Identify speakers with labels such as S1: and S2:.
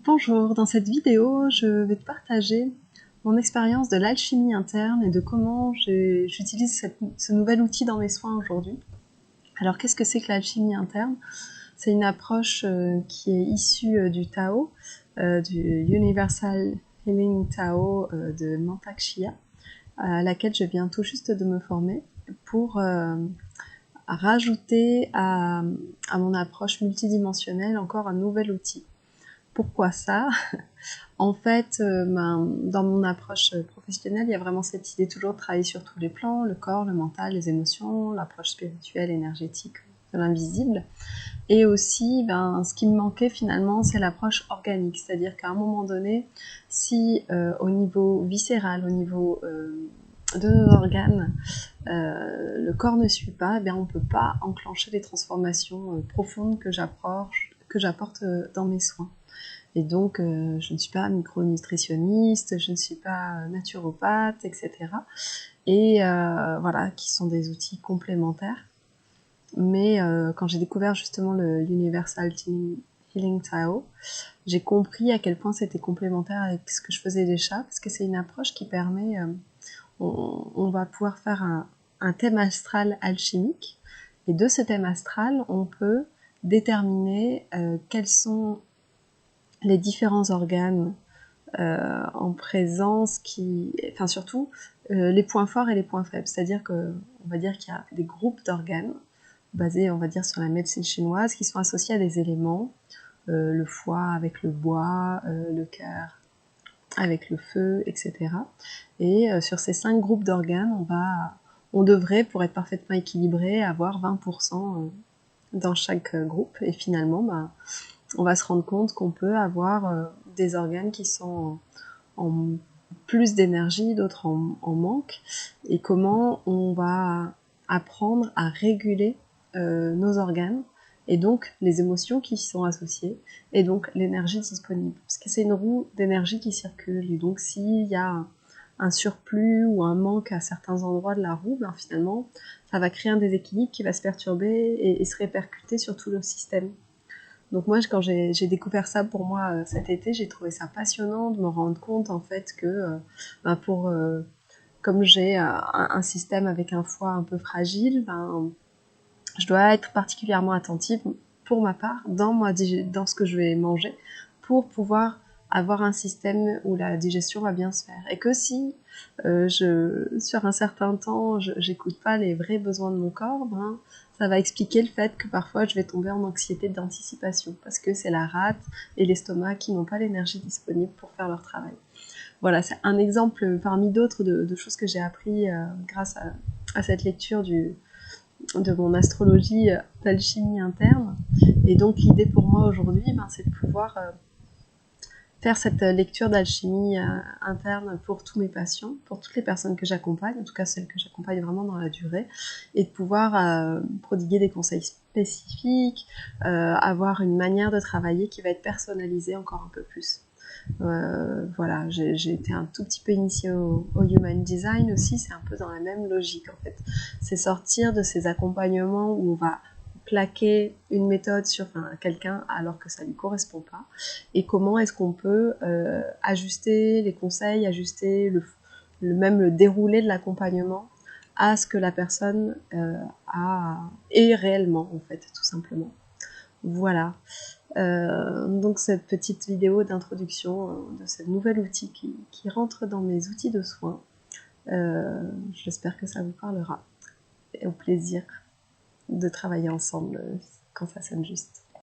S1: Bonjour, dans cette vidéo, je vais te partager mon expérience de l'alchimie interne et de comment j'utilise ce nouvel outil dans mes soins aujourd'hui. Alors, qu'est-ce que c'est que l'alchimie interne? C'est une approche qui est issue du Tao, du Universal Healing Tao de Mantak Chia, à laquelle je viens tout juste de me former pour rajouter à mon approche multidimensionnelle encore un nouvel outil. Pourquoi ça? En fait, dans mon approche professionnelle, il y a vraiment cette idée toujours de travailler sur tous les plans, le corps, le mental, les émotions, l'approche spirituelle, énergétique de l'invisible. Et aussi, ce qui me manquait finalement, c'est l'approche organique. C'est-à-dire qu'à un moment donné, si au niveau viscéral, au niveau de nos organes, le corps ne suit pas, on ne peut pas enclencher les transformations profondes que j'apporte dans mes soins. Et donc, je ne suis pas micronutritionniste, je ne suis pas naturopathe, etc. Et voilà, qui sont des outils complémentaires. Mais quand j'ai découvert justement le Universal Healing Tao, j'ai compris à quel point c'était complémentaire avec ce que je faisais déjà, parce que c'est une approche qui permet, on va pouvoir faire un thème astral alchimique, et de ce thème astral, on peut déterminer quels sont les différents organes en présence enfin surtout les points forts et les points faibles. C'est-à-dire qu'on va dire qu'il y a des groupes d'organes basés, on va dire, sur la médecine chinoise qui sont associés à des éléments, le foie avec le bois, le cœur avec le feu, etc. Et sur ces 5 groupes d'organes, on devrait, pour être parfaitement équilibré, avoir 20% dans chaque groupe. Et finalement, on va se rendre compte qu'on peut avoir des organes qui sont en plus d'énergie, d'autres en manque, et comment on va apprendre à réguler nos organes, et donc les émotions qui y sont associées, et donc l'énergie disponible. Parce que c'est une roue d'énergie qui circule, et donc s'il y a un surplus ou un manque à certains endroits de la roue, finalement, ça va créer un déséquilibre qui va se perturber et se répercuter sur tout le système. Donc moi, quand j'ai découvert ça pour moi cet été, j'ai trouvé ça passionnant de me rendre compte en fait que comme j'ai un système avec un foie un peu fragile, je dois être particulièrement attentive pour ma part dans ce que je vais manger pour pouvoir avoir un système où la digestion va bien se faire. Et que si sur un certain temps, j'écoute pas les vrais besoins de mon corps, ça va expliquer le fait que parfois je vais tomber en anxiété d'anticipation, parce que c'est la rate et l'estomac qui n'ont pas l'énergie disponible pour faire leur travail. Voilà, c'est un exemple parmi d'autres de choses que j'ai appris grâce à cette lecture de mon astrologie d'alchimie interne. Et donc l'idée pour moi aujourd'hui, c'est de pouvoir faire cette lecture d'alchimie interne pour tous mes patients, pour toutes les personnes que j'accompagne, en tout cas celles que j'accompagne vraiment dans la durée, et de pouvoir prodiguer des conseils spécifiques, avoir une manière de travailler qui va être personnalisée encore un peu plus. Voilà, j'ai été un tout petit peu initiée au Human Design aussi, c'est un peu dans la même logique en fait. C'est sortir de ces accompagnements où on va plaquer une méthode sur quelqu'un alors que ça lui correspond pas, et comment est-ce qu'on peut ajuster les conseils, ajuster même le déroulé de l'accompagnement à ce que la personne est réellement en fait, tout simplement. Voilà. Donc cette petite vidéo d'introduction de ce nouvel outil qui rentre dans mes outils de soins. J'espère que ça vous parlera, et au plaisir de travailler ensemble quand ça sonne juste.